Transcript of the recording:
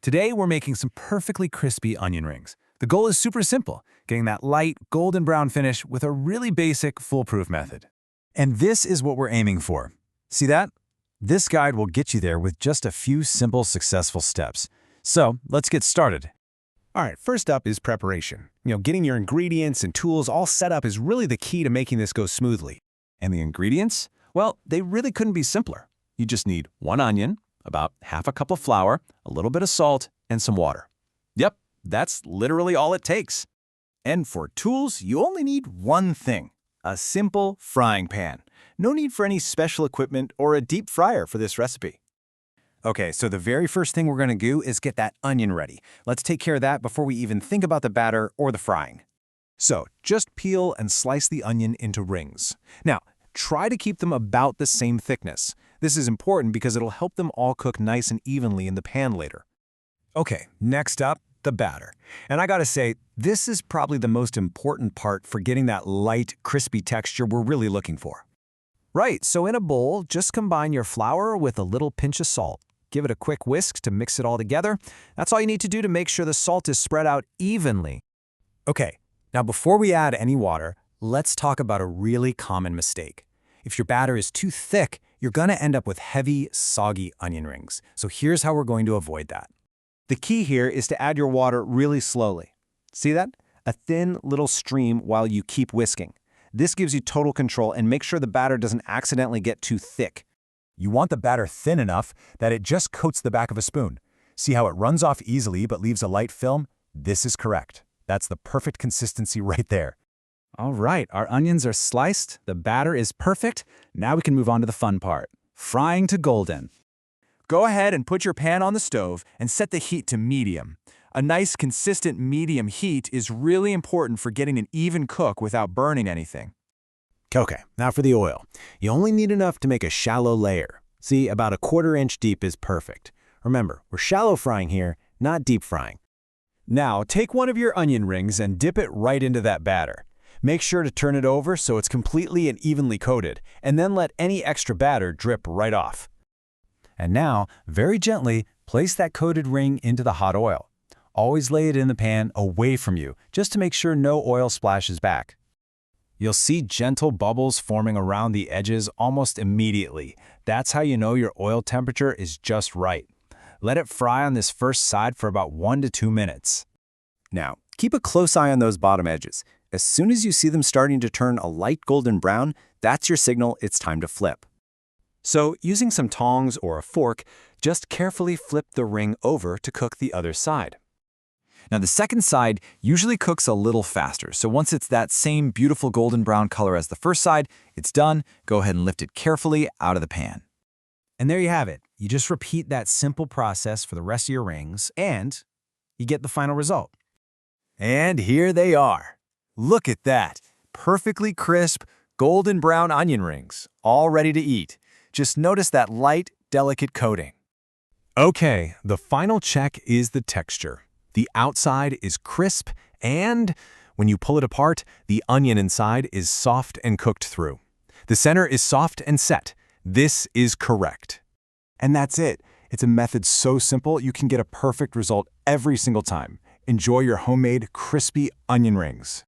Today, we're making some perfectly crispy onion rings. The goal is super simple, getting that light, golden brown finish with a really basic, foolproof method. And this is what we're aiming for. See that? This guide will get you there with just a few simple, successful steps. So, let's get started. All right, first up is preparation. Getting your ingredients and tools all set up is really the key to making this go smoothly. And the ingredients? Well, they really couldn't be simpler. You just need 1 onion, about half a cup of flour, a little bit of salt, and some water. Yep, that's literally all it takes. And for tools, you only need one thing: a simple frying pan. No need for any special equipment or a deep fryer for this recipe. Okay, so the very first thing we're going to do is get that onion ready. Let's take care of that before we even think about the batter or the frying. So, just peel and slice the onion into rings. Now, try to keep them about the same thickness. This is important because it'll help them all cook nice and evenly in the pan later. Okay, next up, the batter. And I gotta say, this is probably the most important part for getting that light, crispy texture we're really looking for. Right, so in a bowl, just combine your flour with a little pinch of salt. Give it a quick whisk to mix it all together. That's all you need to do to make sure the salt is spread out evenly. Okay, now before we add any water, let's talk about a really common mistake. If your batter is too thick, you're gonna end up with heavy, soggy onion rings. So here's how we're going to avoid that. The key here is to add your water really slowly. See that? A thin little stream while you keep whisking. This gives you total control and makes sure the batter doesn't accidentally get too thick. You want the batter thin enough that it just coats the back of a spoon. See how it runs off easily but leaves a light film? This is correct. That's the perfect consistency right there. All right, our onions are sliced, the batter is perfect. Now we can move on to the fun part, frying to golden. Go ahead and put your pan on the stove and set the heat to medium. A nice, consistent medium heat is really important for getting an even cook without burning anything. Okay, now for the oil. You only need enough to make a shallow layer. See, about 1/4 inch deep is perfect. Remember, we're shallow frying here, not deep frying. Now, take one of your onion rings and dip it right into that batter. Make sure to turn it over so it's completely and evenly coated, and then let any extra batter drip right off. And now, very gently, place that coated ring into the hot oil. Always lay it in the pan away from you, just to make sure no oil splashes back. You'll see gentle bubbles forming around the edges almost immediately. That's how you know your oil temperature is just right. Let it fry on this first side for about 1 to 2 minutes. Now, keep a close eye on those bottom edges. As soon as you see them starting to turn a light golden brown, that's your signal it's time to flip. So, using some tongs or a fork, just carefully flip the ring over to cook the other side. Now, the second side usually cooks a little faster, so once it's that same beautiful golden brown color as the first side, it's done. Go ahead and lift it carefully out of the pan. And there you have it. You just repeat that simple process for the rest of your rings, and you get the final result. And here they are. Look at that. Perfectly crisp, golden brown onion rings, all ready to eat. Just notice that light, delicate coating. Okay, the final check is the texture. The outside is crisp, and when you pull it apart, the onion inside is soft and cooked through. The center is soft and set. This is correct. And that's it. It's a method so simple you can get a perfect result every single time. Enjoy your homemade crispy onion rings.